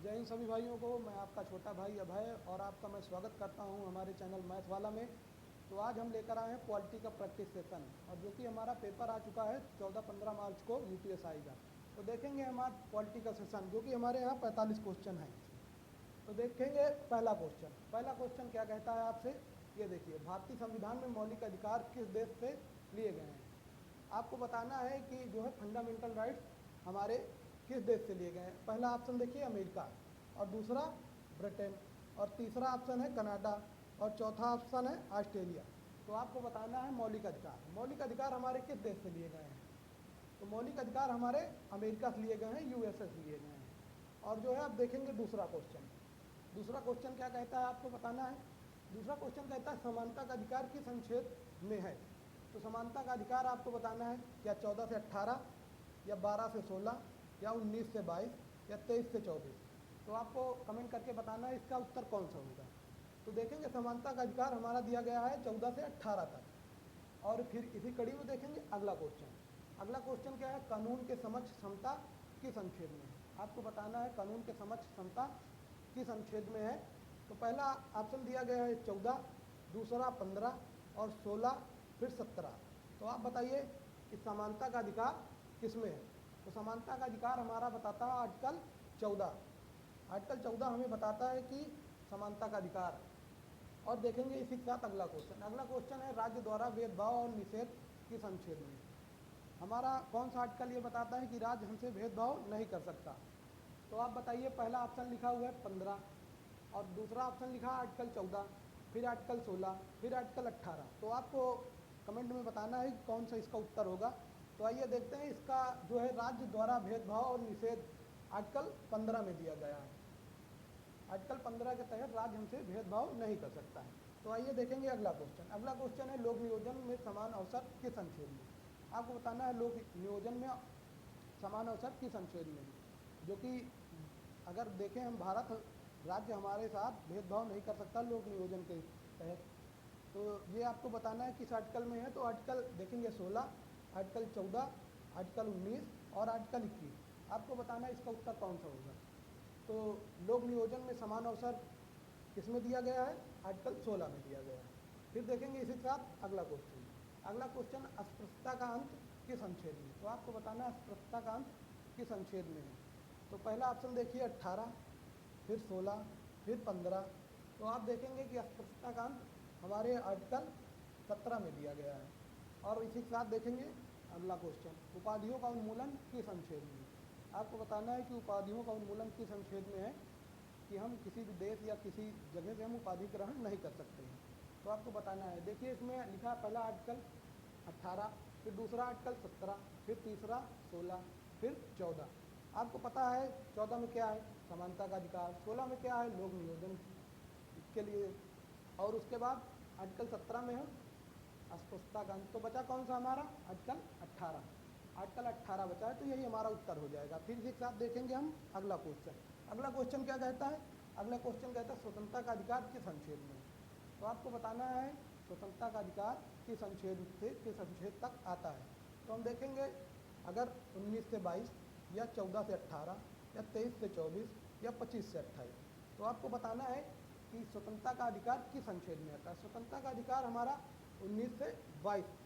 जय हिंद सभी भाइयों को। मैं आपका छोटा भाई अभय और आपका मैं स्वागत करता हूं हमारे चैनल मैथ वाला में। तो आज हम लेकर आए हैं पॉलिटी का प्रैक्टिस सेशन, और जो कि हमारा पेपर आ चुका है 14-15 मार्च को यूपीएसआई का। तो देखेंगे हम आज पॉलिटी का सेशन, जो कि हमारे यहाँ 45 क्वेश्चन हैं। तो देखेंगे पहला क्वेश्चन क्या कहता है आपसे। ये देखिए, भारतीय संविधान में मौलिक अधिकार किस देश से लिए गए हैं। आपको बताना है कि जो है फंडामेंटल राइट्स हमारे किस देश से लिए गए हैं। पहला ऑप्शन देखिए अमेरिका, और दूसरा ब्रिटेन, और तीसरा ऑप्शन है कनाडा, और चौथा ऑप्शन है ऑस्ट्रेलिया। तो आपको बताना है मौलिक अधिकार हमारे किस देश से लिए गए हैं। तो मौलिक अधिकार हमारे अमेरिका से लिए गए हैं, यूएसए से लिए गए हैं। और जो है अब देखेंगे दूसरा क्वेश्चन क्या कहता है, आपको बताना है। दूसरा क्वेश्चन कहता है समानता का अधिकार किस अनुच्छेद में है। तो समानता का अधिकार आपको बताना है, क्या 14 से 18, या 12 से 16, या 19 से 22, या 23 से 24। तो आपको कमेंट करके बताना है इसका उत्तर कौन सा होगा। तो देखेंगे समानता का अधिकार हमारा दिया गया है 14 से 18 तक। और फिर इसी कड़ी में देखेंगे अगला क्वेश्चन क्या है, कानून के समक्ष समता किस अनुच्छेद में है। आपको बताना है कानून के समक्ष समता किस अनुच्छेद में है। तो पहला ऑप्शन दिया गया है 14, दूसरा 15, और 16, फिर 17। तो आप बताइए कि समानता का अधिकार किस में है। तो समानता का अधिकार हमारा बताता है आर्टिकल 14 हमें बताता है कि समानता का अधिकार। और देखेंगे इसी के साथ अगला क्वेश्चन है राज्य द्वारा भेदभाव और निषेध किस अनुच्छेद में। हमारा कौन सा आर्टिकल ये बताता है कि राज्य हमसे भेदभाव नहीं कर सकता। तो आप बताइए, पहला ऑप्शन लिखा हुआ है 15, और दूसरा ऑप्शन लिखा है आर्टिकल 14, फिर आर्टिकल 16, फिर आर्टिकल 18। तो आपको कमेंट में बताना है कि कौन सा इसका उत्तर होगा। तो आइए देखते हैं, इसका जो है राज्य द्वारा भेदभाव और निषेध आर्टिकल 15 में दिया गया है। आर्टिकल 15 के तहत राज्य हमसे भेदभाव नहीं कर सकता है। तो आइए देखेंगे अगला क्वेश्चन है लोक नियोजन में समान अवसर किस अनुच्छेद में। आपको बताना है लोक नियोजन में समान अवसर किस अनुच्छेद में, जो कि अगर देखें हम भारत राज्य हमारे साथ भेदभाव नहीं कर सकता लोक नियोजन के तहत। तो ये आपको बताना है किस आर्टिकल में है। तो आर्टिकल देखेंगे 16, आर्टिकल 14, आर्टिकल 19, और आर्टिकल 21। आपको बताना है इसका उत्तर कौन सा होगा। तो लोक नियोजन में समान अवसर किस में दिया गया है, आर्टिकल 16 में दिया गया है। फिर देखेंगे इसी के साथ अगला क्वेश्चन अस्पृश्यता का अंत किस अनुच्छेद में। तो आपको बताना है अस्पृश्यता का अंत किस अनुच्छेद में है। तो पहला ऑप्शन देखिए 18, फिर 16, फिर 15। तो आप देखेंगे कि अस्पृश्यता का अंत हमारे आर्टिकल 17 में दिया गया है। और इसी के साथ देखेंगे अगला क्वेश्चन, उपाधियों का उन्मूलन किस अनुच्छेद में। आपको बताना है कि उपाधियों का उन्मूलन किस अनुच्छेद में है, कि हम किसी भी देश या किसी जगह से हम उपाधि ग्रहण नहीं कर सकते हैं। तो आपको बताना है, देखिए इसमें लिखा पहला आर्टिकल 18, फिर दूसरा आर्टिकल 17, फिर तीसरा 16, फिर 14। आपको पता है 14 में क्या है, समानता का अधिकार। 16 में क्या है, लोक नियोजन के लिए। और उसके बाद आर्टिकल 17 में है अस्पृश्यता का अंत। तो बचा कौन सा हमारा, आर्टिकल 18 बचा है। तो यही हमारा उत्तर हो जाएगा। फिर इसी के साथ देखेंगे हम अगला क्वेश्चन क्या कहता है। अगला क्वेश्चन कहता है स्वतंत्रता का अधिकार किस अनुच्छेद में। तो आपको बताना है स्वतंत्रता का अधिकार किस अनुच्छेद से किस अनुच्छेद तक आता है। तो हम देखेंगे अगर 19 से 22, या 14 से 18, या 23 से 24, या 25 से 28। तो आपको बताना है कि स्वतंत्रता का अधिकार किस अनुच्छेद में आता है। स्वतंत्रता का अधिकार हमारा 19 से 22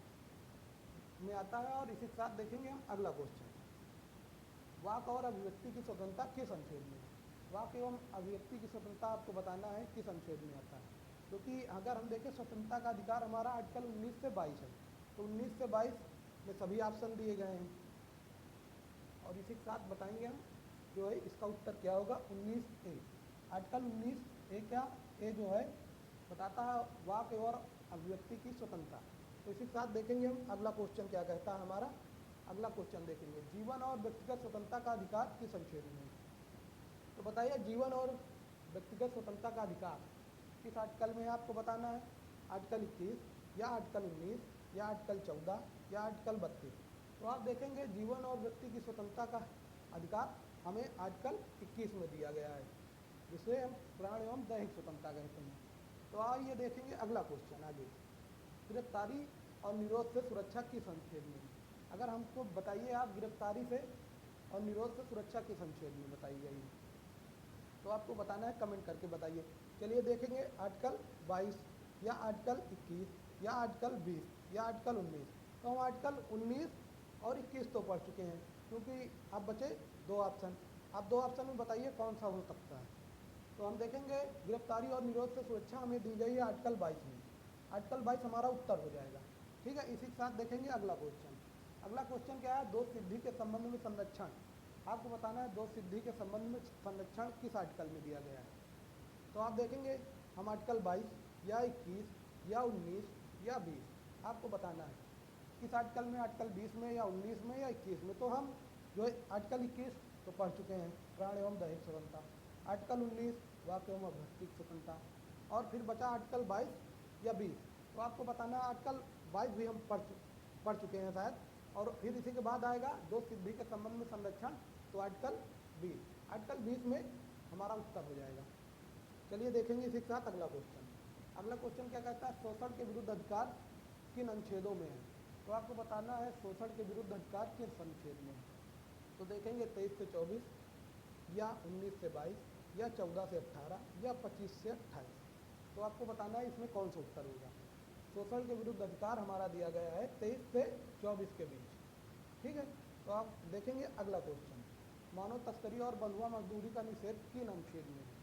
में आता है। और इसी के साथ देखेंगे हम अगला क्वेश्चन, वाक और अभिव्यक्ति की स्वतंत्रता किस अनुच्छेद में है। वाक एवं अभिव्यक्ति की स्वतंत्रता आपको बताना है किस अनुच्छेद में आता है। क्योंकि अगर हम देखें स्वतंत्रता का अधिकार हमारा आर्टिकल 19 से 22 है। तो 19 से 22 में सभी ऑप्शन दिए गए हैं। और इसी के साथ बताएंगे हम जो है इसका उत्तर क्या होगा, 19A। आर्टिकल 19A क्या, ए जो है बताता है वाक एवं अभिव्यक्ति की स्वतंत्रता। तो इसी के साथ देखेंगे हम अगला क्वेश्चन क्या कहता है हमारा। अगला क्वेश्चन देखेंगे, जीवन और व्यक्तिगत स्वतंत्रता का अधिकार किस अनुच्छेद में है। तो बताइए जीवन और व्यक्तिगत स्वतंत्रता का अधिकार किस आर्टिकल में है। आपको बताना है आर्टिकल 21, या आर्टिकल 19, या आर्टिकल 14, या आर्टिकल 32। तो आप देखेंगे जीवन और व्यक्ति की स्वतंत्रता का अधिकार हमें आर्टिकल 21 में दिया गया है, जिसे हम प्राण एवं दैहिक स्वतंत्रता कहते हैं। तो आइए देखेंगे अगला क्वेश्चन आगे, गिरफ्तारी और निरोध से सुरक्षा किस अनुच्छेद में है। अगर हमको बताइए आप गिरफ्तारी से और निरोध से सुरक्षा किस अनुच्छेद में बताई गई है। तो आपको बताना है, कमेंट करके बताइए। चलिए देखेंगे आर्टिकल 22 या आर्टिकल 21 या आर्टिकल 20 या आर्टिकल 19। तो हम आर्टिकल 19 और 21 तो पढ़ चुके हैं, क्योंकि अब बचे 2 ऑप्शन। आप 2 ऑप्शन में बताइए कौन सा हो सकता है। तो हम देखेंगे गिरफ्तारी और निरोध से सुरक्षा हमें दी गई है आर्टिकल 22 में। आर्टिकल 22 हमारा उत्तर हो जाएगा। ठीक है, इसी के साथ देखेंगे अगला क्वेश्चन। अगला क्वेश्चन क्या है, दोष सिद्धि के संबंध में संरक्षण। आपको बताना है दोष सिद्धि के संबंध में संरक्षण किस आर्टिकल में दिया गया है। तो आप देखेंगे हम आर्टिकल 22 या 21 या 19 या 20 आपको बताना है किस आर्टिकल में, आर्टिकल 20 में या 19 में या 21 में। तो हम जो है आर्टिकल 21 तो पढ़ चुके हैं, प्राण एवं दैहिक स्वतंत्रता। आर्टिकल 19 वाक्य एवं अभ्यर्थिक स्वतंत्रता। और फिर बचा आर्टिकल 22 या 20। तो आपको बताना है आर्टिकल 22 भी हम पढ़ चुके हैं शायद। और फिर इसी के बाद आएगा दोष सिद्धि के संबंध में संरक्षण, तो आर्टिकल 20। आर्टिकल 20 में हमारा उत्तर हो जाएगा। चलिए देखेंगे इसी के साथ अगला क्वेश्चन। अगला क्वेश्चन क्या कहता है, शोषण के विरुद्ध अधिकार किन अनुच्छेदों में है। तो आपको बताना है शोषण के विरुद्ध अधिकार किस अनुच्छेद में है। तो देखेंगे 23 से 24 या 19 से 22 या 14 से 18 या 25 से 28। तो आपको बताना है इसमें कौन सा उत्तर होगा। शोषण के विरुद्ध अधिकार हमारा दिया गया है 23 से 24 के बीच। ठीक है, तो आप देखेंगे अगला क्वेश्चन, मानव तस्करी और बंधुआ मजदूरी का निषेध किन अनुच्छेद में है।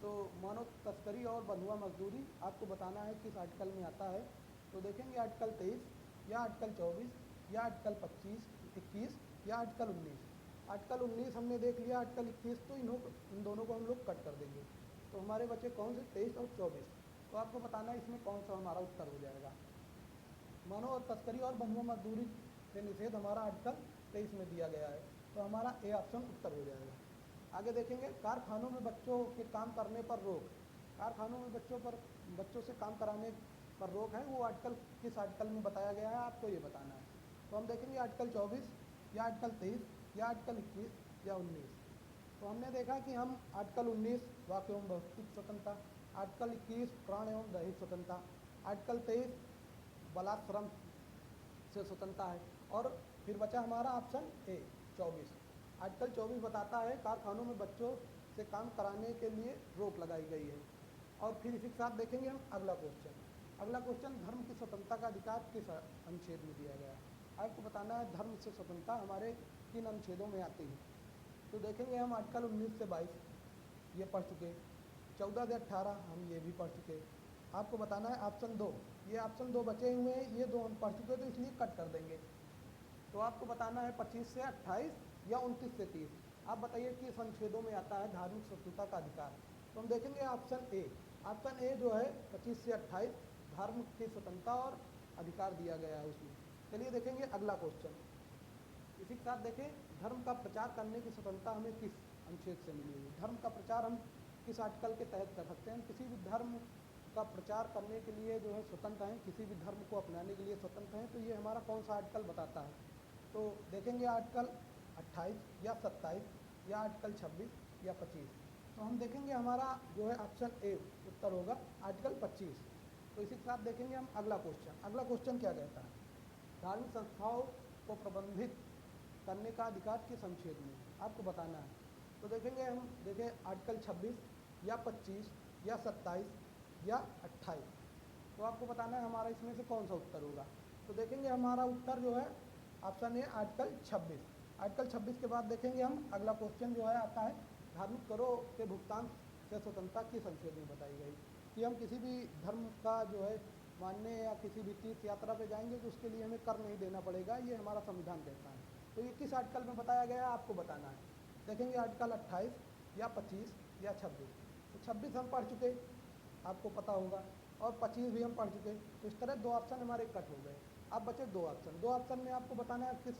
तो मानव तस्करी और बंधुआ मजदूरी आपको बताना है किस आर्टिकल में आता है। तो देखेंगे आर्टिकल 23 या आर्टिकल 24 या आर्टिकल 25, 21 या आर्टिकल 19। आर्टिकल 19 हमने देख लिया, आर्टिकल 21 तो इन दोनों को हम लोग कट कर देंगे। तो हमारे बचे कौन से, 23 और 24। तो आपको बताना है इसमें कौन सा हमारा उत्तर हो जाएगा। मानव तस्करी और बंधुआ मजदूरी से निषेध हमारा आर्टिकल 23 में दिया गया है, तो हमारा ए ऑप्शन उत्तर हो जाएगा। आगे देखेंगे कारखानों में बच्चों के काम करने पर रोक। कारखानों में बच्चों से काम कराने पर रोक है, वो आर्टिकल किस आर्टिकल में बताया गया है, आपको ये बताना है। तो हम देखेंगे आर्टिकल 24 या आर्टिकल 23 या आर्टिकल 21 या 19। तो हमने देखा कि हम आर्टिकल 19 वाक्य एवं भौतिक स्वतंत्रता, आर्टिकल 21 प्राण एवं दैहिक स्वतंत्रता, आर्टिकल 23 बलात्श्रम से स्वतंत्रता है। और फिर बचा हमारा ऑप्शन ए 24। आर्टिकल 24 बताता है कारखानों में बच्चों से काम कराने के लिए रोक लगाई गई है। और फिर इसी के साथ देखेंगे हम अगला क्वेश्चन। अगला क्वेश्चन, धर्म की स्वतंत्रता का अधिकार किस अनुच्छेद में दिया गया है। आपको बताना है धर्म से स्वतंत्रता हमारे किन अनुच्छेदों में आती है। तो देखेंगे हम आर्टिकल 19 से 22 ये पढ़ चुके, 14 से 18 हम ये भी पढ़ चुके। आपको बताना है ऑप्शन 2, ये ऑप्शन 2 बचे हुए हैं, ये 2 हम पढ़ चुके तो इसलिए कट कर देंगे। तो आपको बताना है 25 से 28 या 29 से 30। आप बताइए किस अनुच्छेदों में आता है धार्मिक स्वतंत्रता का अधिकार। तो हम देखेंगे ऑप्शन ए। ऑप्शन ए जो है 25 से 28 धार्मिक की स्वतंत्रता और अधिकार दिया गया है उसमें। चलिए देखेंगे अगला क्वेश्चन। इसी के साथ देखें, धर्म का प्रचार करने की स्वतंत्रता हमें किस अनुच्छेद से मिली हुई। धर्म का प्रचार हम किस आर्टिकल के तहत कर सकते हैं। किसी भी धर्म का प्रचार करने के लिए जो है स्वतंत्र हैं, किसी भी धर्म को अपनाने के लिए स्वतंत्र हैं। तो ये हमारा कौन सा आर्टिकल बताता है। तो देखेंगे आर्टिकल 28 या 27 या आर्टिकल 26 या 25। तो हम देखेंगे हमारा जो है ऑप्शन ए उत्तर होगा आर्टिकल 25। तो इसी के साथ देखेंगे हम अगला क्वेश्चन। अगला क्वेश्चन क्या कहता है, धार्मिक संस्थाओं को प्रबंधित करने का अधिकार किस अनुच्छेद में, आपको बताना है। तो देखेंगे हम देखें आर्टिकल 26 या 25 या 27 या 28। तो आपको बताना है हमारा इसमें से कौन सा उत्तर होगा। तो देखेंगे हमारा उत्तर जो है ऑप्शन ए आर्टिकल 26। आर्टिकल 26 के बाद देखेंगे हम अगला क्वेश्चन जो है आता है, धार्मिक करों के भुगतान से स्वतंत्रता किस अनुच्छेद में बताई गई। कि हम किसी भी धर्म का जो है मानने या किसी भी तीर्थ यात्रा पे जाएंगे तो उसके लिए हमें कर नहीं देना पड़ेगा, ये हमारा संविधान कहता है। तो ये किस आर्टिकल में बताया गया है आपको बताना है। देखेंगे आर्टिकल 28 या 25 या 26। तो 26 हम पढ़ चुके, आपको पता होगा, और 25 भी हम पढ़ चुके। तो इस तरह 2 ऑप्शन हमारे कट हो गए। अब बचे 2 ऑप्शन। 2 ऑप्शन में आपको बताना है किस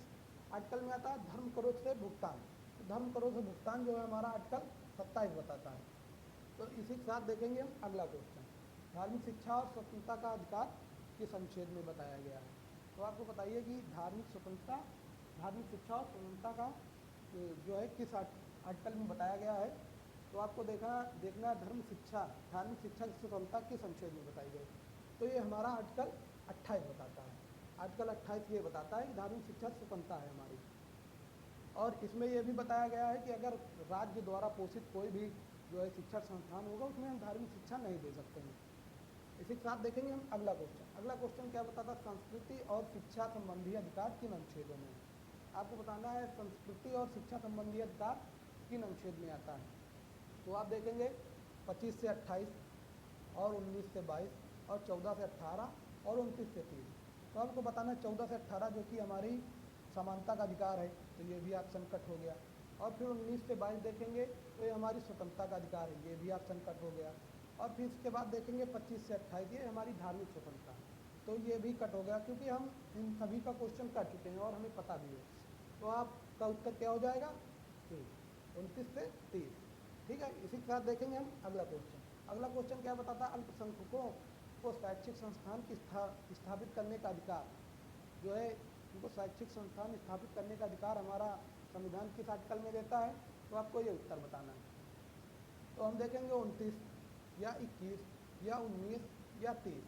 आर्टिकल में आता है, धर्म करों से भुगतान। तो धर्म करों से भुगतान जो है हमारा आर्टिकल 27 बताता है। तो इसी के साथ देखेंगे हम अगला क्वेश्चन, धार्मिक शिक्षा और स्वतंत्रता का अधिकार किस अनुच्छेद में बताया गया है। तो आपको बताइए कि धार्मिक स्वतंत्रता, धार्मिक शिक्षा और स्वतंत्रता का जो है किस आर्टिकल में बताया गया है। तो आपको देखना धर्म शिक्षा, धार्मिक शिक्षा की स्वतंत्रता किस अनुच्छेद में बताई गई। तो ये हमारा आर्टिकल 28 बताता है। आर्टिकल 28 ये बताता है कि धार्मिक शिक्षा स्वतंत्रता है हमारी। और इसमें यह भी बताया गया है कि अगर राज्य द्वारा पोषित कोई भी जो है शिक्षण संस्थान होगा उसमें हम धार्मिक शिक्षा नहीं दे सकते हैं। इसी के साथ देखेंगे हम अगला क्वेश्चन। अगला क्वेश्चन क्या बताता है, संस्कृति और शिक्षा संबंधी अधिकार किन अनुच्छेदों में है। आपको बताना है संस्कृति और शिक्षा संबंधी अधिकार किन अनुच्छेद में आता है। तो आप देखेंगे 25 से 28 और 19 से 22 और 14 से 18 और 29 से 30। तो आपको बताना है 14 से 18 जो कि हमारी समानता का अधिकार है, तो ये भी ऑप्शन कट हो गया। और फिर 19 से 22 देखेंगे तो ये हमारी स्वतंत्रता का अधिकार है, ये भी ऑप्शन कट हो गया। और फिर इसके बाद देखेंगे 25 से 28 ये हमारी धार्मिक स्वतंत्रता, तो ये भी कट हो गया, क्योंकि हम इन सभी का क्वेश्चन कर चुके हैं और हमें पता भी है। तो आपका उत्तर क्या हो जाएगा, 29 से 30। ठीक है, इसी के साथ देखेंगे हम अगला क्वेश्चन। अगला क्वेश्चन क्या बताता है, अल्पसंख्यकों को शैक्षिक संस्थान की स्थापित करने का अधिकार जो है, उनको शैक्षिक संस्थान स्थापित करने का अधिकार हमारा संविधान किस आर्टिकल में देता है। तो आपको ये उत्तर बताना है। तो हम देखेंगे 29 या 21 या 19 या 30।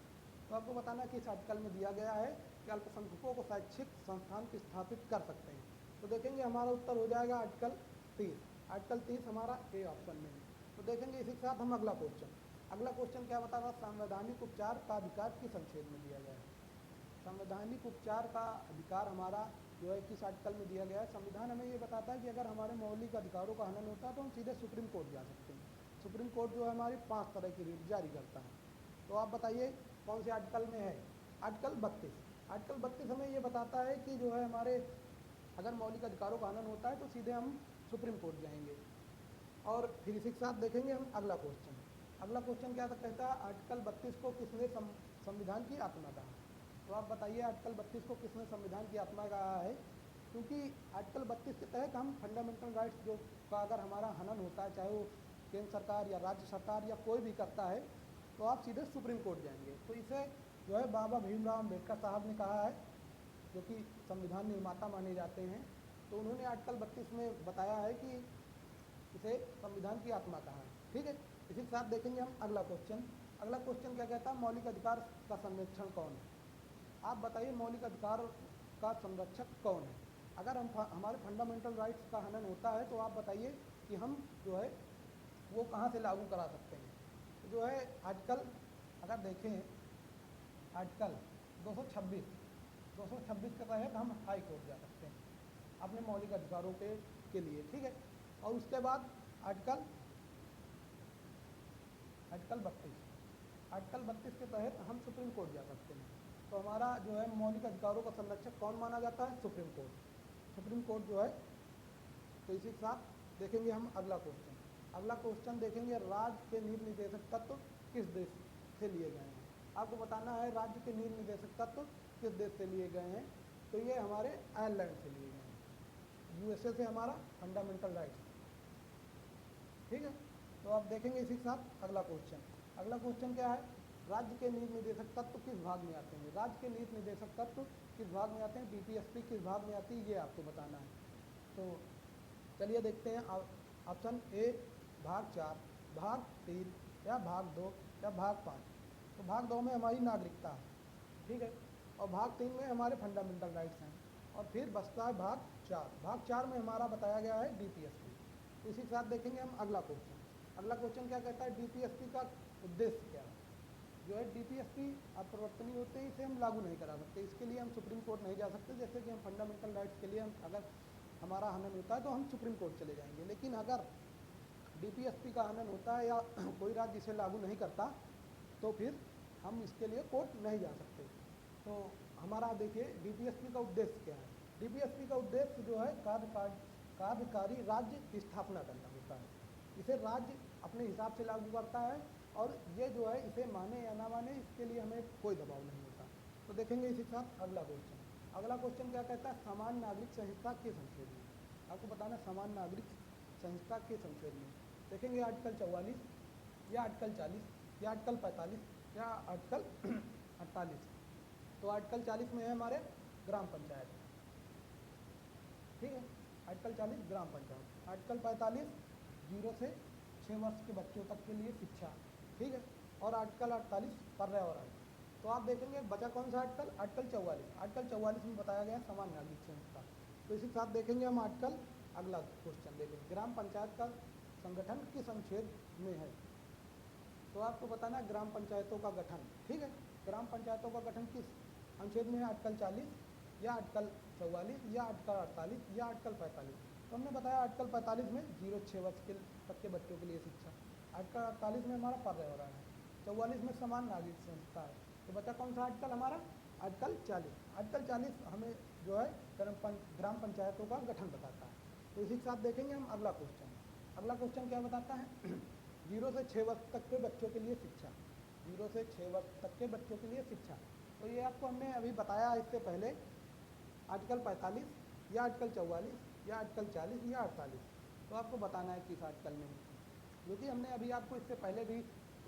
तो आपको बताना है कि इस आर्टिकल में दिया गया है कि अल्पसंख्यकों को शैक्षिक संस्थान की स्थापित कर सकते हैं। तो देखेंगे हमारा उत्तर हो जाएगा आर्टिकल 30। आर्टिकल 30 हमारा ए ऑप्शन में है। तो देखेंगे इसी के साथ हम अगला क्वेश्चन। अगला क्वेश्चन क्या बता रहा, संवैधानिक उपचार का अधिकार किस अनुच्छेद में दिया गया है। संवैधानिक उपचार का अधिकार हमारा जो है किस आर्टिकल में दिया गया है। संविधान हमें ये बताता है कि अगर हमारे मौलिक अधिकारों का हनन होता है तो हम सीधे सुप्रीम कोर्ट जा सकते हैं। सुप्रीम कोर्ट जो है हमारी 5 तरह की रिट जारी करता है। तो आप बताइए कौन से आर्टिकल में है। आर्टिकल 32। आर्टिकल 32 हमें ये बताता है कि जो है हमारे अगर मौलिक अधिकारों का हनन होता है तो सीधे हम सुप्रीम कोर्ट जाएंगे। और फिर इसी के साथ देखेंगे हम अगला क्वेश्चन। अगला क्वेश्चन क्या कहता है, आर्टिकल 32 को किसने संविधान की आत्मा कहा। तो आप बताइए आर्टिकल 32 को किसने संविधान की आत्मा कहा है। क्योंकि आर्टिकल 32 के तहत हम फंडामेंटल राइट्स जो का अगर हमारा हनन होता है, चाहे वो केंद्र सरकार या राज्य सरकार या कोई भी करता है, तो आप सीधे सुप्रीम कोर्ट जाएंगे। तो इसे जो है बाबा भीमराव अम्बेडकर साहब ने कहा है, जो कि संविधान निर्माता माने जाते हैं। तो उन्होंने आर्टिकल 32 में बताया है कि इसे संविधान की आत्मा कहा है। ठीक है, इसी के साथ देखेंगे हम अगला क्वेश्चन। अगला क्वेश्चन क्या कहता है, मौलिक अधिकार का संरक्षण कौन है। आप बताइए मौलिक अधिकार का संरक्षक कौन है। अगर हम हमारे फंडामेंटल राइट्स का हनन होता है तो आप बताइए कि हम जो है वो कहाँ से लागू करा सकते हैं। तो जो है आर्टिकल अगर देखें आर्टिकल 226 के तहत हम हाई कोर्ट जा सकते हैं अपने मौलिक अधिकारों के लिए। ठीक है, और उसके बाद आर्टिकल 32 के तहत हम सुप्रीम कोर्ट जा सकते हैं। तो हमारा जो है मौलिक अधिकारों का संरक्षक कौन माना जाता है, सुप्रीम कोर्ट। सुप्रीम कोर्ट जो है। तो इसी के साथ देखेंगे हम अगला क्वेश्चन। अगला क्वेश्चन देखेंगे, राज्य के नीति निर्देशक तत्व किस देश से लिए गए हैं। आपको बताना है राज्य के नीति निर्देशक तत्व किस देश से लिए गए हैं। तो ये हमारे आयरलैंड से लिए गए हैं। यूएसए से हमारा फंडामेंटल राइट्स। ठीक है, तो आप देखेंगे इसी के साथ अगला क्वेश्चन। अगला क्वेश्चन क्या है, राज्य के नीति निर्देशक तत्व किस भाग में आते हैं। राज्य के नीति निर्देशक तत्व किस भाग में आते हैं, डीपीएसपी किस भाग में आती है, ये आपको बताना है। तो चलिए देखते हैं। ऑप्शन ए भाग 4, भाग 3 या भाग 2 या भाग 5। तो भाग 2 में हमारी नागरिकता है। ठीक है, और भाग 3 में हमारे फंडामेंटल राइट्स हैं। और फिर बचता है भाग 4। भाग 4 में हमारा बताया गया है डीपीएसपी। तो इसी के साथ देखेंगे हम अगला क्वेश्चन। अगला क्वेश्चन क्या कहता है, डीपीएसपी का उद्देश्य क्या है। जो है डीपीएसपी अपरिवर्तनीय होते हैं, इसे हम लागू नहीं करा सकते। इसके लिए हम सुप्रीम कोर्ट नहीं जा सकते। जैसे कि हम फंडामेंटल राइट्स के लिए हम अगर हमारा हनन होता है तो हम सुप्रीम कोर्ट चले जाएंगे। लेकिन अगर डीपीएसपी का हनन होता है या कोई राज्य इसे लागू नहीं करता तो फिर हम इसके लिए कोर्ट नहीं जा सकते। तो हमारा देखिए डीपीएसपी का उद्देश्य क्या है। डीपीएसपी का उद्देश्य जो है कार्यकारी राज्य की स्थापना करना होता है। इसे राज्य अपने हिसाब से लागू करता है और ये जो है इसे माने या ना माने इसके लिए हमें कोई दबाव नहीं होता। तो देखेंगे इसी के साथ अगला क्वेश्चन। अगला क्वेश्चन क्या कहता है, सामान्य नागरिक संहिता के संशोधन में। आपको बताना सामान्य नागरिक संहिता के संशोधन में देखेंगे आर्टिकल 44 या आर्टिकल 40 या आर्टिकल 45 या आर्टिकल 48। तो आर्टिकल 40 में है हमारे ग्राम पंचायत। ठीक है, आर्टिकल 40 ग्राम पंचायत। आर्टिकल 45 0 से 6 वर्ष के बच्चों तक के लिए शिक्षा। ठीक है, और आर्टिकल 48 पर्यावरण। तो आप देखेंगे बचा कौन सा आर्टिकल, आर्टिकल 44। आर्टिकल 44 में बताया गया सामान्य नागरिक संहिता। तो इसी के साथ देखेंगे हम आर्टिकल अगला क्वेश्चन देखें, ग्राम पंचायत का संगठन किस अनुच्छेद में है? तो आपको बताना है ग्राम पंचायतों का गठन, ठीक है। ग्राम पंचायतों का गठन किस अनुच्छेद में है? आर्टिकल 40 या आर्टिकल 44 या आर्टिकल 48 या आर्टिकल 45। तो हमने बताया आर्टिकल 45 में 0 से 6 वर्ष तक के बच्चों के लिए शिक्षा, आर्टिकल 48 में हमारा पर्यावरण है, 44 में समान नागरिक संस्था है। तो बचा कौन सा आर्टिकल हमारा? आर्टिकल 40। आर्टिकल 40 हमें जो है ग्राम पंचायतों का गठन बताता है। तो इसी के साथ देखेंगे हम अगला क्वेश्चन। अगला क्वेश्चन क्या बताता है? 0 से 6 वर्ष तक के बच्चों के लिए शिक्षा, 0 से 6 वर्ष तक के बच्चों के लिए शिक्षा। तो ये आपको हमने अभी बताया इससे पहले, आर्टिकल 45 या आर्टिकल 44 या आर्टिकल 40 या 48। तो आपको बताना है किस आर्टिकल में, क्योंकि हमने अभी आपको इससे पहले भी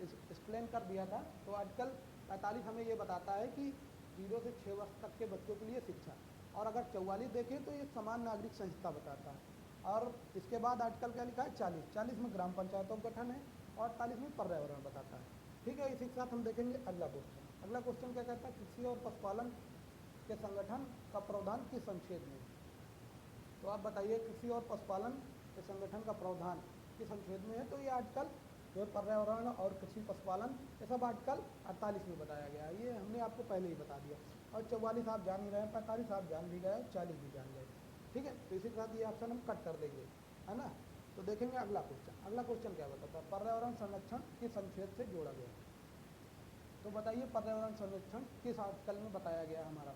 एक्सप्लेन कर दिया था। तो आर्टिकल 45 हमें ये बताता है कि 0 से 6 वर्ष तक के बच्चों के लिए शिक्षा, और अगर 44 देखें तो ये समान नागरिक संहिता बताता है। और इसके बाद आर्टिकल क्या लिखा है? 40 में ग्राम पंचायतों का गठन है और 48 में पर्यावरण बताता है, ठीक है। इसी के साथ हम देखेंगे अगला क्वेश्चन। अगला क्वेश्चन क्या कहता है? कृषि और पशुपालन के संगठन का प्रावधान किस अनुच्छेद में? तो आप बताइए कृषि और पशुपालन के संगठन का प्रावधान किस अनुच्छेद में है? तो ये आर्टिकल जो है पर्यावरण और कृषि पशुपालन ये सब आर्टिकल 48 में बताया गया है, ये हमने आपको पहले ही बता दिया। और 44 आप जान ही रहे हैं, 45 आप जान भी गए, 40 भी जान गए, ठीक है। तो इसी के साथ ये ऑप्शन हम कट कर देंगे, है ना। तो देखेंगे अगला क्वेश्चन। अगला क्वेश्चन क्या बताता है? पर्यावरण संरक्षण किस अनुच्छेद से जोड़ा गया? तो बताइए पर्यावरण संरक्षण किस आर्टिकल में बताया गया हमारा?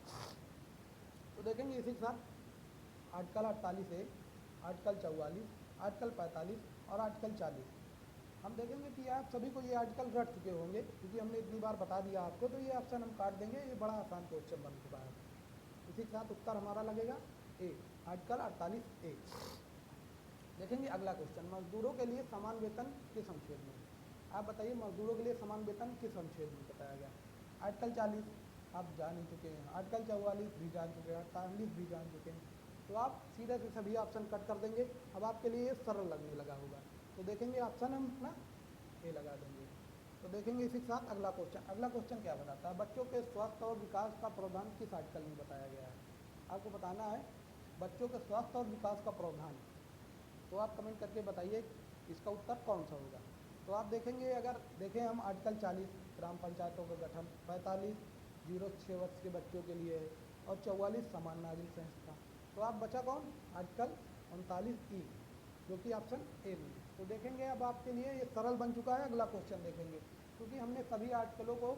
तो देखेंगे इसी के साथ आर्टिकल 48A, आर्टिकल 44, आर्टिकल 45 और आर्टिकल 40। हम देखेंगे कि आप सभी को ये आर्टिकल रट चुके होंगे, क्योंकि हमने इतनी बार बता दिया आपको। तो ये ऑप्शन हम काट देंगे, ये बड़ा आसान क्वेश्चन बन चुका है। इसी के साथ उत्तर हमारा लगेगा ए, आर्टिकल 48A। देखेंगे अगला क्वेश्चन, मजदूरों के लिए समान वेतन किस अनुच्छेद में? आप बताइए मजदूरों के लिए समान वेतन किस अनुच्छेद में बताया गया? आर्टिकल 40 आप जान ही चुके हैं, आर्टिकल 44 भी जान चुके हैं, 48 भी जान चुके हैं। तो आप सीधे से सभी ऑप्शन कट कर देंगे। अब आपके लिए ये सरल लगने लगा होगा। तो देखेंगे ऑप्शन हम अपना ए लगा देंगे। तो देखेंगे इसी के साथ अगला क्वेश्चन। अगला क्वेश्चन क्या बताता है? बच्चों के स्वास्थ्य और विकास का प्रावधान किस आर्टिकल में बताया गया है? आपको बताना है बच्चों के स्वास्थ्य और विकास का प्रावधान। तो आप कमेंट करके बताइए इसका उत्तर कौन सा होगा। तो आप देखेंगे, अगर देखें हम आर्टिकल 40 ग्राम पंचायतों का गठन, 45 0 से 6 वर्ष के बच्चों के लिए है और 44 समान नागरिक संस्था। तो आप बचा कौन? आर्टिकल 39E, जो कि ऑप्शन ए में। तो देखेंगे अब आपके लिए ये सरल बन चुका है। अगला क्वेश्चन देखेंगे, क्योंकि हमने सभी आर्टिकलों को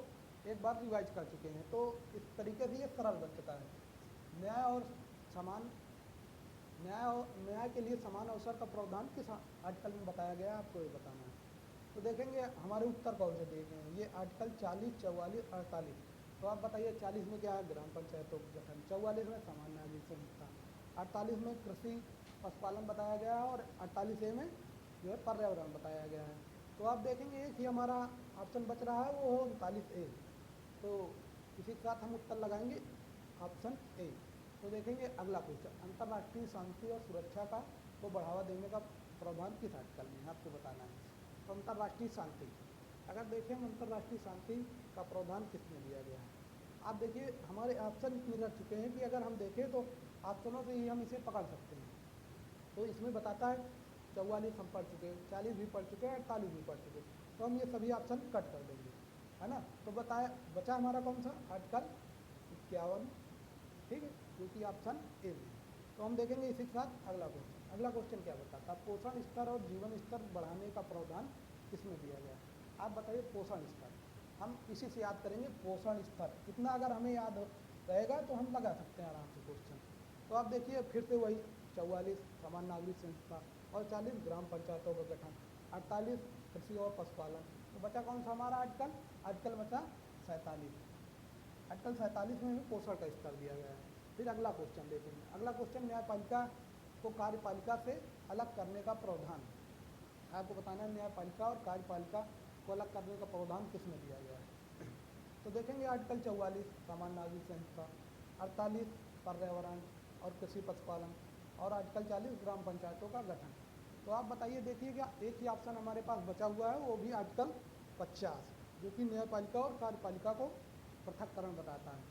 एक बार रिवाइज कर चुके हैं, तो इस तरीके से ये सरल बन चुका है। न्याय और समान न्याय के लिए समान अवसर का प्रावधान किस आर्टिकल में बताया गया है? आपको ये बताना है। तो देखेंगे हमारे उत्तर कौन से देखे हैं, ये आर्टिकल 40, 44, 48। तो आप बताइए 40 में क्या है? ग्राम पंचायतों का गठन, 44 में समान नागरिक संहिता, 48 में कृषि पशुपालन बताया गया है और 48A में जो है पर्यावरण बताया गया है। तो आप देखेंगे एक ही हमारा ऑप्शन बच रहा है, वो 39A। तो इसी के साथ हम उत्तर लगाएंगे ऑप्शन ए। तो देखेंगे अगला क्वेश्चन, अंतर्राष्ट्रीय शांति और सुरक्षा को बढ़ावा देने का प्रावधान किस आर्टिकल में है? आपको बताना है। तो अंतर्राष्ट्रीय शांति, अगर देखें हम अंतर्राष्ट्रीय शांति का प्रावधान किसमें दिया गया है? आप देखिए हमारे ऑप्शन इतने रह चुके हैं कि अगर हम देखें तो ऑप्शनों से ही हम इसे पकड़ सकते हैं। तो इसमें बताता है 44 हम पढ़ चुके हैं, 40 भी पढ़ चुके हैं, 48 भी पढ़ चुके हैं। तो हम ये सभी ऑप्शन कट कर देंगे, है ना। तो बचा हमारा कौन सा? आर्टिकल 51, ठीक है, जो कि ऑप्शन ए में। तो हम देखेंगे इसी के साथ अगला क्वेश्चन। अगला क्वेश्चन क्या बताता है? पोषण स्तर और जीवन स्तर बढ़ाने का प्रावधान किसमें दिया गया? आप बताइए पोषण स्तर। हम इसी से याद करेंगे, पोषण स्तर इतना अगर हमें याद रहेगा तो हम लगा सकते हैं आराम से क्वेश्चन। तो आप देखिए फिर से वही 44 समान नागरिक संस्था और 40 ग्राम पंचायतों का गठन, 48 कृषि और पशुपालन। तो बचा कौन सा हमारा आर्टिकल? आर्टिकल बचा 47। आर्टिकल 47 में भी पोषण का स्तर दिया गया है। फिर अगला क्वेश्चन देखेंगे। अगला क्वेश्चन, न्यायपालिका को कार्यपालिका से अलग करने का प्रावधान। आपको बताना है न्यायपालिका और कार्यपालिका को अलग करने का प्रावधान किसमें दिया गया है? तो देखेंगे आर्टिकल 44 समान नागरिक संहिता, 48 पर्यावरण और कृषि पशुपालन और आर्टिकल 40 ग्राम पंचायतों का गठन। तो आप बताइए, देखिएगा एक ही ऑप्शन हमारे पास बचा हुआ है, वो भी आर्टिकल 50, जो कि न्यायपालिका और कार्यपालिका को पृथककरण बताता है,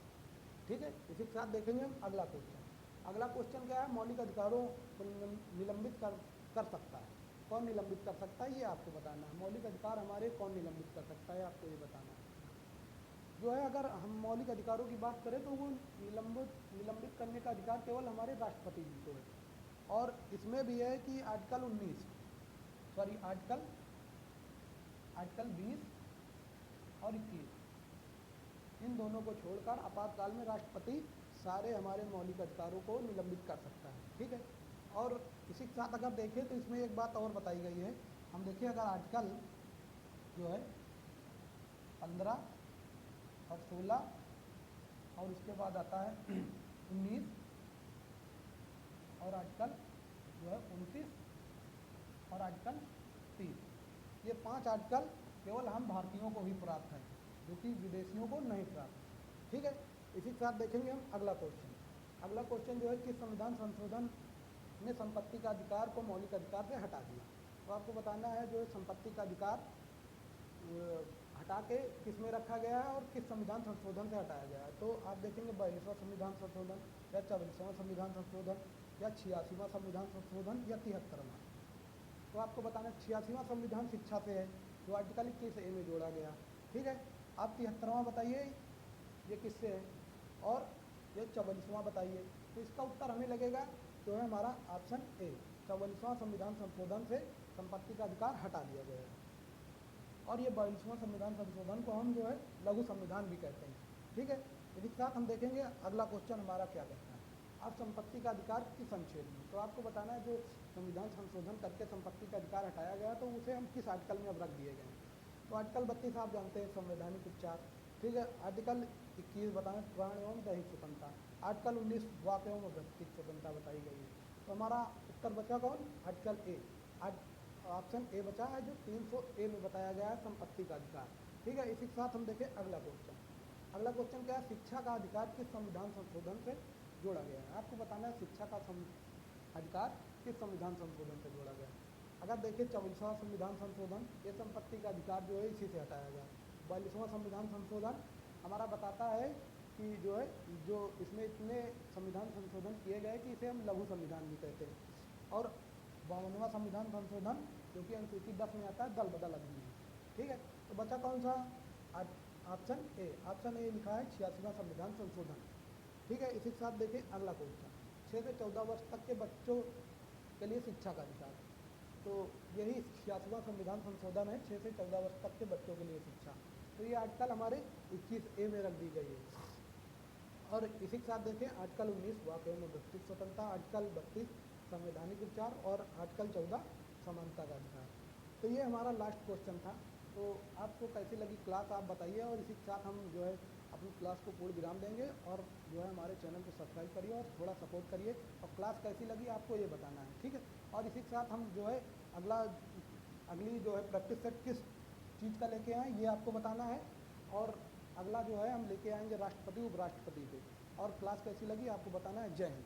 ठीक है। इसी के साथ देखेंगे हम अगला क्वेश्चन। अगला क्वेश्चन क्या है, मौलिक अधिकारों को निलंबित कर सकता है। कौन निलंबित कर सकता है ये आपको बताना है। मौलिक अधिकार हमारे कौन निलंबित कर सकता है आपको ये बताना है। जो है अगर हम मौलिक अधिकारों की बात करें तो वो निलंबित करने का अधिकार केवल हमारे राष्ट्रपति जी को है। और इसमें भी है कि आर्टिकल 20 और 21 इन दोनों को छोड़कर आपातकाल में राष्ट्रपति सारे हमारे मौलिक अधिकारों को निलंबित कर सकता है। ठीक है। और इसी के साथ अगर देखें तो इसमें एक बात और बताई गई है। हम देखिए अगर आर्टिकल जो है 15 और 16 और उसके बाद आता है 19 और आर्टिकल जो है 29 और आर्टिकल 30, ये 5 आर्टिकल केवल हम भारतीयों को ही प्राप्त हैं, जो कि विदेशियों को नहीं प्राप्त। ठीक है। इसी के साथ देखेंगे हम अगला क्वेश्चन जो है कि संविधान संशोधन ने संपत्ति का अधिकार को मौलिक अधिकार से हटा दिया। तो आपको बताना है जो है संपत्ति का अधिकार हटा के किस में रखा गया है और किस संविधान संशोधन से हटाया गया है। तो आप देखेंगे 42वां संविधान संशोधन या 44वां संविधान संशोधन या 86वां संविधान संशोधन या 73वां। तो आपको बताना 86वां संविधान शिक्षा से है, जो आर्टिकल 21A में जोड़ा गया। ठीक है। आप 73वां बताइए ये किससे है, और ये 44वां बताइए। तो इसका उत्तर हमें लगेगा जो है हमारा ऑप्शन ए, 44वां संविधान संशोधन से संपत्ति का अधिकार हटा दिया गया है। और ये 42वां संविधान संशोधन को हम जो है लघु संविधान भी कहते हैं। ठीक है। इसी के साथ हम देखेंगे अगला क्वेश्चन हमारा क्या कहता है। अब संपत्ति का अधिकार किस अनुच्छेद में, तो आपको बताना है जो संविधान संशोधन करके संपत्ति का अधिकार हटाया गया तो उसे हम किस आर्टिकल में अब रख दिए गए हैं। तो आर्टिकल 32 आप जानते हैं संवैधानिक उपचार। ठीक है। आर्टिकल 21 बताएं प्राण एवं दैहिक स्वतंत्रता। आर्टिकल 19 वाक एवं व्यक्तिगत स्वतंत्रता बताई गई है। तो हमारा उत्तर बचा कौन, आर्टिकल ए, ऑप्शन ए बचा है जो 300A में बताया गया है संपत्ति का अधिकार। ठीक है। इसी के साथ हम देखें अगला क्वेश्चन क्या है, शिक्षा का अधिकार किस संविधान संशोधन से जोड़ा गया है। आपको बताना है शिक्षा का अधिकार किस संविधान संशोधन से जोड़ा गया है। अगर देखिए 44वां संविधान संशोधन, ये संपत्ति का अधिकार जो है इसी से हटाया गया। 42वां संविधान संशोधन हमारा बताता है कि जो है जो इसमें इतने संविधान संशोधन किए गए कि इसे हम लघु संविधान भी कहते हैं। और 52वां संविधान संशोधन जो कि अनुसूची 10 में आता है, दल बदल अधिनियम। ठीक है। तो बचा कौन सा, ऑप्शन ए लिखा है 86वां संविधान संशोधन। ठीक है। इसी के साथ देखिए अगला क्वेश्चन, 6 से 14 वर्ष तक के बच्चों के लिए शिक्षा का अधिकार। तो यही 86वां संविधान संशोधन है, 6 से 14 वर्ष तक के बच्चों के लिए शिक्षा। तो ये आर्टिकल हमारे 21A में रख दी गई है। और इसी के साथ देखें आर्टिकल 19 वाक एवं व्यक्तिगत स्वतंत्रता, आर्टिकल 32 संवैधानिक उपचार और आर्टिकल 14 समानता का अधिकार। तो ये हमारा लास्ट क्वेश्चन था। तो आपको कैसी लगी क्लास आप बताइए, और इसी के साथ हम जो है अपनी क्लास को पूर्ण विराम देंगे। और जो है हमारे चैनल को सब्सक्राइब करिए और थोड़ा सपोर्ट करिए, और क्लास कैसी लगी आपको ये बताना है। ठीक है। और इसी के साथ हम जो है अगली जो है प्रैक्टिस सेट किस चीज़ का लेके आए ये आपको बताना है। और अगला जो है हम लेके आएंगे राष्ट्रपति उपराष्ट्रपति पे। और क्लास कैसी लगी आपको बताना है। जय हिंद।